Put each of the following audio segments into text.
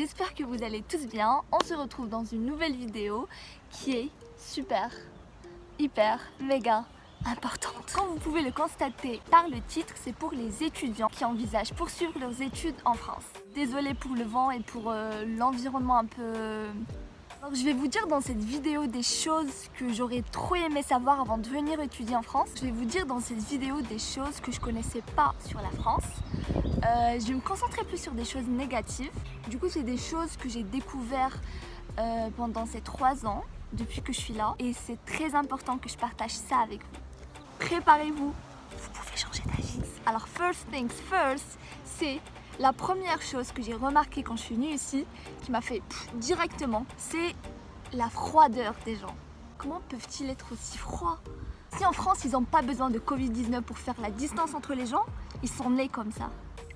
j'espère que vous allez tous bien. On se retrouve dans une nouvelle vidéo qui est super, hyper, méga importante. Comme vous pouvez le constater par le titre, c'est pour les étudiants qui envisagent poursuivre leurs études en France. Désolée pour le vent et pour l'environnement un peu... Alors, je vais vous dire dans cette vidéo des choses que j'aurais trop aimé savoir avant de venir étudier en France. Je vais vous dire dans cette vidéo des choses que je connaissais pas sur la France. Je vais me concentrer plus sur des choses négatives. Du coup, c'est des choses que j'ai découvert pendant ces 3 ans, depuis que je suis là. Et c'est très important que je partage ça avec vous. Préparez-vous, vous pouvez changer d'avis. Alors, first things first, c'est la première chose que j'ai remarqué quand je suis venue ici, qui m'a fait directement, c'est la froideur des gens. Comment peuvent-ils être aussi froids? Si en France, ils n'ont pas besoin de Covid-19 pour faire la distance entre les gens, ils sont nés comme ça.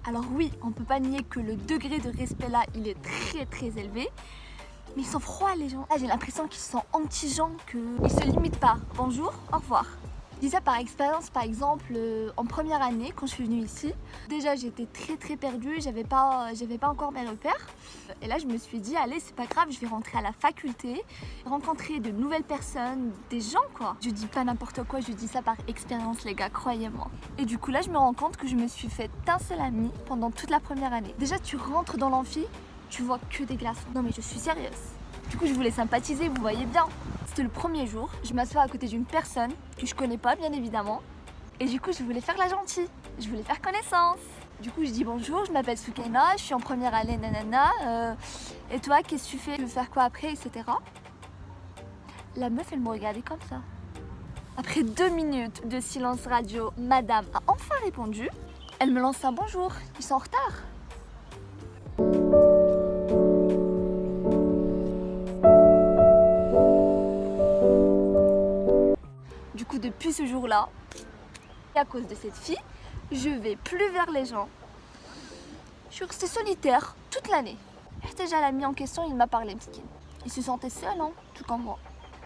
Alors oui, on ne peut pas nier que le degré de respect là, il est très élevé. Mais ils sont froids les gens. Là, j'ai l'impression qu'ils sont anti-gens, qu'ils ne se limitent pas. Bonjour, au revoir. Je dis ça par expérience, par exemple, en première année, quand je suis venue ici. Déjà, j'étais très perdue, j'avais pas encore mes repères. Et là, je me suis dit, allez, c'est pas grave, je vais rentrer à la faculté, rencontrer de nouvelles personnes, des gens, quoi. Je dis pas n'importe quoi, je dis ça par expérience, les gars, croyez-moi. Et du coup, là, je me rends compte que je me suis fait un seul ami pendant toute la première année. Déjà, tu rentres dans l'amphi, tu vois que des glaçons. Non, mais je suis sérieuse. Du coup, je voulais sympathiser, vous voyez bien. C'était le premier jour, je m'assois à côté d'une personne que je connais pas, bien évidemment. Et du coup, je voulais faire la gentille, je voulais faire connaissance. Du coup, je dis bonjour, je m'appelle Soukaina, je suis en première année, nanana. Et toi, qu'est-ce que tu fais? Tu veux faire quoi après, etc. La meuf, elle me regardait comme ça. Après 2 minutes de silence radio, madame a enfin répondu. Elle me lance un bonjour, ils sont en retard. Du coup, depuis ce jour-là, à cause de cette fille, je vais plus vers les gens. Je suis restée solitaire toute l'année. Déjà l'ami en question, il m'a parlé, miskin. Il se sentait seul, hein, tout comme moi.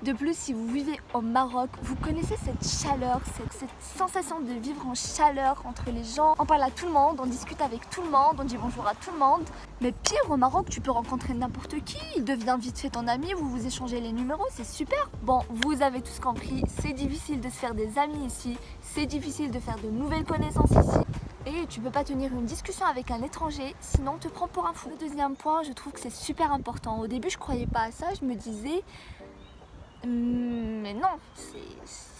De plus, si vous vivez au Maroc, vous connaissez cette chaleur, cette sensation de vivre en chaleur entre les gens. On parle à tout le monde, on discute avec tout le monde, on dit bonjour à tout le monde. Mais pire, au Maroc, tu peux rencontrer n'importe qui, il devient vite fait ton ami, vous vous échangez les numéros, c'est super. Bon, vous avez tous compris, c'est difficile de se faire des amis ici, c'est difficile de faire de nouvelles connaissances ici. Et tu peux pas tenir une discussion avec un étranger, sinon on te prend pour un fou. Le deuxième point, je trouve que c'est super important. Au début, je croyais pas à ça, je me disais... mais non,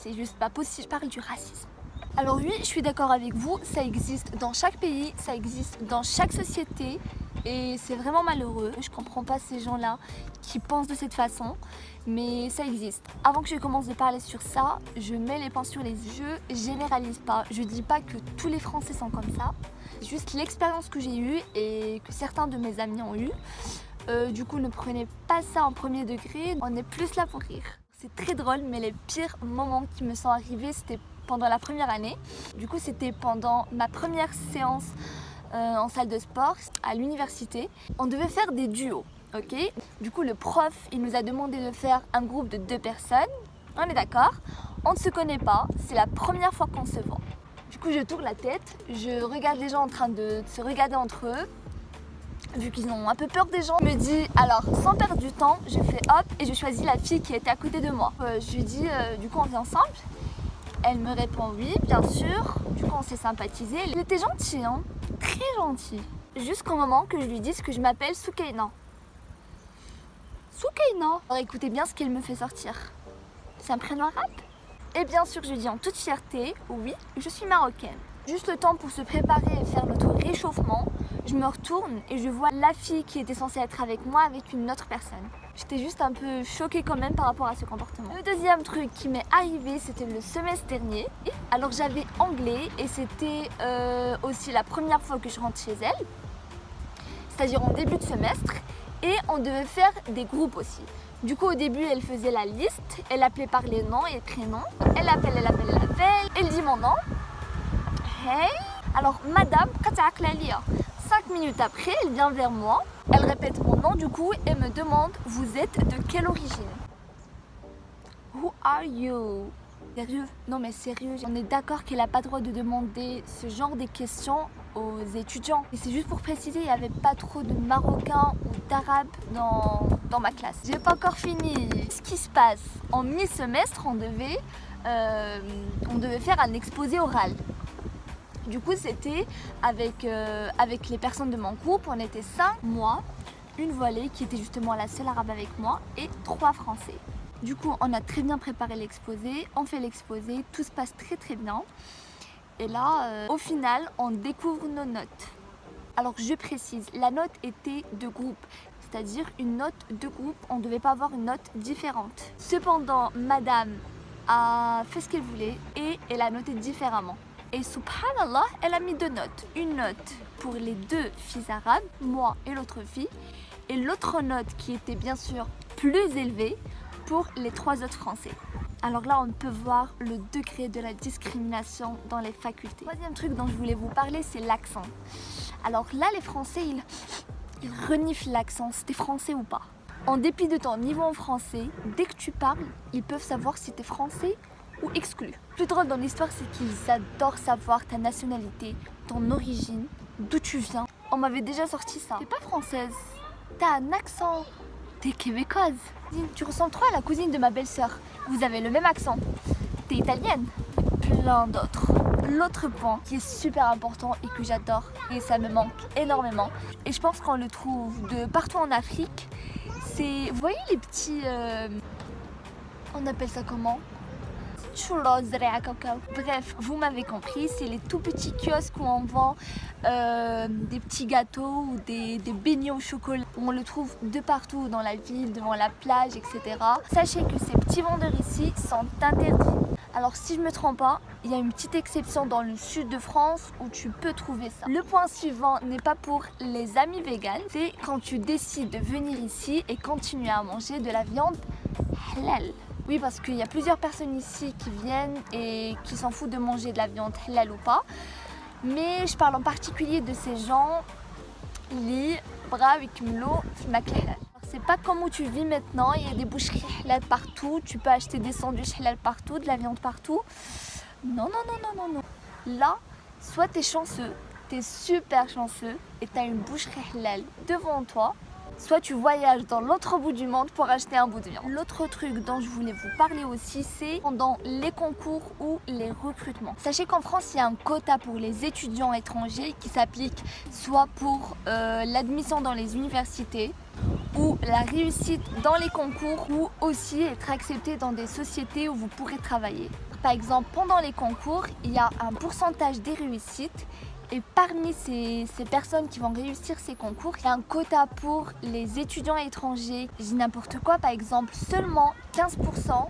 c'est juste pas possible. Je parle du racisme. Alors oui, je suis d'accord avec vous, ça existe dans chaque pays, ça existe dans chaque société et c'est vraiment malheureux. Je comprends pas ces gens-là qui pensent de cette façon, mais ça existe. Avant que je commence de parler sur ça, je mets les points sur les yeux, je généralise pas. Je dis pas que tous les Français sont comme ça, c'est juste l'expérience que j'ai eue et que certains de mes amis ont eue. Du coup, ne prenez pas ça en premier degré, on est plus là pour rire. C'est très drôle, mais les pires moments qui me sont arrivés, c'était pendant la première année. Du coup, c'était pendant ma première séance en salle de sport à l'université. On devait faire des duos, ok? Du coup, le prof, il nous a demandé de faire un groupe de 2 personnes. On est d'accord, on ne se connaît pas, c'est la première fois qu'on se voit. Du coup, je tourne la tête, je regarde les gens en train de se regarder entre eux. Vu qu'ils ont un peu peur des gens, je me dis, alors sans perdre du temps, je fais hop et je choisis la fille qui était à côté de moi. Je lui dis, du coup on vient ensemble? Elle me répond oui, bien sûr. Du coup on s'est sympathisé. Il était gentil, hein, très gentil. Jusqu'au moment que je lui dise que je m'appelle Soukaina. Soukaina. Alors écoutez bien ce qu'elle me fait sortir. C'est un prénom arabe? Et bien sûr je dis en toute fierté, oui, je suis marocaine. Juste le temps pour se préparer et faire notre réchauffement. Je me retourne et je vois la fille qui était censée être avec moi avec une autre personne. J'étais juste un peu choquée quand même par rapport à ce comportement. Le deuxième truc qui m'est arrivé, c'était le semestre dernier. Alors j'avais anglais et c'était aussi la première fois que je rentre chez elle. C'est-à-dire en début de semestre. Et on devait faire des groupes aussi. Du coup au début elle faisait la liste, elle appelait par les noms et les prénoms. Elle appelle, elle dit mon nom. Hey. Alors madame, 5 minutes après, elle vient vers moi, elle répète mon nom du coup et me demande, vous êtes de quelle origine? Who are you? Sérieux? Non mais sérieux, on est d'accord qu'elle n'a pas le droit de demander ce genre de questions aux étudiants. Et c'est juste pour préciser, il n'y avait pas trop de Marocains ou d'Arabes dans ma classe. J'ai pas encore fini. Ce qui se passe, en mi-semestre, on devait faire un exposé oral. Du coup, c'était avec les personnes de mon groupe, on était 5, moi, une voilée qui était justement la seule arabe avec moi et 3 français. Du coup, on a très bien préparé l'exposé, on fait l'exposé, tout se passe très très bien. Et là, au final, on découvre nos notes. Alors je précise, la note était de groupe, c'est-à-dire une note de groupe, on ne devait pas avoir une note différente. Cependant, madame a fait ce qu'elle voulait et elle a noté différemment. Et subhanallah, elle a mis 2 notes. Une note pour les 2 filles arabes, moi et l'autre fille, et l'autre note qui était bien sûr plus élevée pour les 3 autres français. Alors là, on peut voir le degré de la discrimination dans les facultés. Troisième truc dont je voulais vous parler, c'est l'accent. Alors là, les Français, ils reniflent l'accent, si t'es français ou pas. En dépit de ton niveau en français, dès que tu parles, ils peuvent savoir si t'es français ou exclu. Le plus drôle dans l'histoire, c'est qu'ils adorent savoir ta nationalité, ton origine, d'où tu viens. On m'avait déjà sorti ça. T'es pas française, t'as un accent, t'es québécoise. Tu ressembles trop à la cousine de ma belle-sœur. Vous avez le même accent. T'es italienne. Plein d'autres. L'autre point qui est super important et que j'adore et ça me manque énormément, et je pense qu'on le trouve de partout en Afrique, c'est, vous voyez les petits, on appelle ça comment? Bref, vous m'avez compris, c'est les tout petits kiosques où on vend des petits gâteaux ou des beignets au chocolat. On le trouve de partout dans la ville, devant la plage, etc. Sachez que ces petits vendeurs ici sont interdits. Alors si je ne me trompe pas, il y a une petite exception dans le sud de France où tu peux trouver ça. Le point suivant n'est pas pour les amis véganes, c'est quand tu décides de venir ici et continuer à manger de la viande halal. Oui, parce qu'il y a plusieurs personnes ici qui viennent et qui s'en foutent de manger de la viande halal ou pas. Mais je parle en particulier de ces gens qui braves et qui me l'ont halal. C'est pas comme où tu vis maintenant, il y a des boucheries halal partout, tu peux acheter des sandwichs halal partout, de la viande partout. Non, non, non, non, non, non. Là, soit t'es chanceux, t'es super chanceux et t'as une boucherie halal devant toi, soit tu voyages dans l'autre bout du monde pour acheter un bout de viande. L'autre truc dont je voulais vous parler aussi, c'est pendant les concours ou les recrutements. Sachez qu'en France, il y a un quota pour les étudiants étrangers qui s'applique soit pour l'admission dans les universités ou la réussite dans les concours, ou aussi être accepté dans des sociétés où vous pourrez travailler. Par exemple, pendant les concours, il y a un pourcentage des réussites. Et parmi ces personnes qui vont réussir ces concours, il y a un quota pour les étudiants étrangers. Je dis n'importe quoi, par exemple, seulement 15%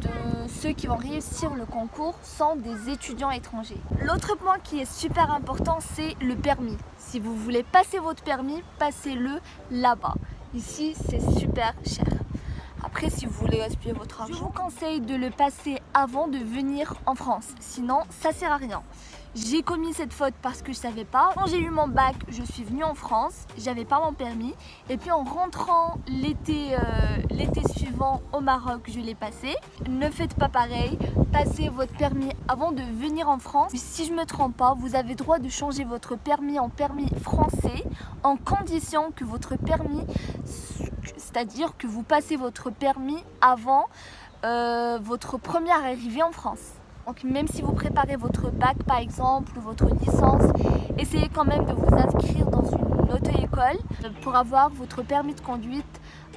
de ceux qui vont réussir le concours sont des étudiants étrangers. L'autre point qui est super important, c'est le permis. Si vous voulez passer votre permis, passez-le là-bas. Ici, c'est super cher. Après, si vous voulez gaspiller votre argent, je vous conseille de le passer avant de venir en France. Sinon, ça sert à rien. J'ai commis cette faute parce que je savais pas. Quand j'ai eu mon bac, je suis venue en France, j'avais pas mon permis. Et puis en rentrant l'été suivant au Maroc, je l'ai passé. Ne faites pas pareil, passez votre permis avant de venir en France. Puis, si je me trompe pas, vous avez droit de changer votre permis en permis français en condition que votre permis, c'est-à-dire que vous passez votre permis avant votre première arrivée en France. Donc même si vous préparez votre bac par exemple ou votre licence, essayez quand même de vous inscrire dans une auto-école pour avoir votre permis de conduite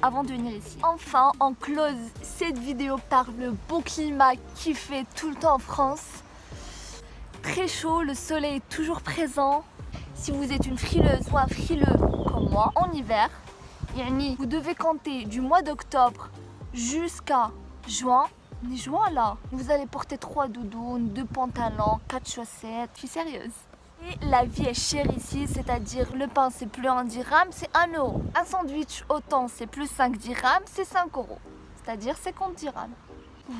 avant de venir ici. Enfin, on close cette vidéo par le beau climat qui fait tout le temps en France. Très chaud, le soleil est toujours présent. Si vous êtes une frileuse ou un frileux comme moi, en hiver, vous devez compter du mois d'octobre jusqu'à juin. On est juin là. Vous allez porter 3 doudounes, 2 pantalons, 4 chaussettes. Je suis sérieuse. Et la vie est chère ici, c'est-à-dire le pain c'est plus 1 dirham, c'est 1 euro. Un sandwich au thon c'est plus 5 dirhams, c'est 5 euros. C'est-à-dire 50 dirhams.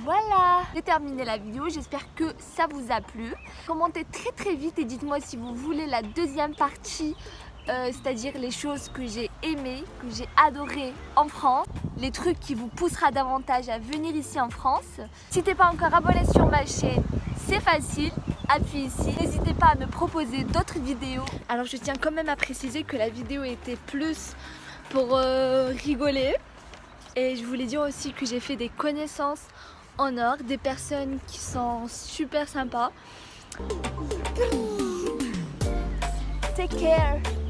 Voilà, j'ai terminé la vidéo, j'espère que ça vous a plu. Commentez très vite et dites-moi si vous voulez la deuxième partie, c'est-à-dire les choses que j'ai aimées, que j'ai adorées en France. les trucs qui vous poussera davantage à venir ici en France. Si t'es pas encore abonné sur ma chaîne, c'est facile, appuie ici. N'hésitez pas à me proposer d'autres vidéos. Alors je tiens quand même à préciser que la vidéo était plus pour rigoler. Et je voulais dire aussi que j'ai fait des connaissances en or, des personnes qui sont super sympas. Take care.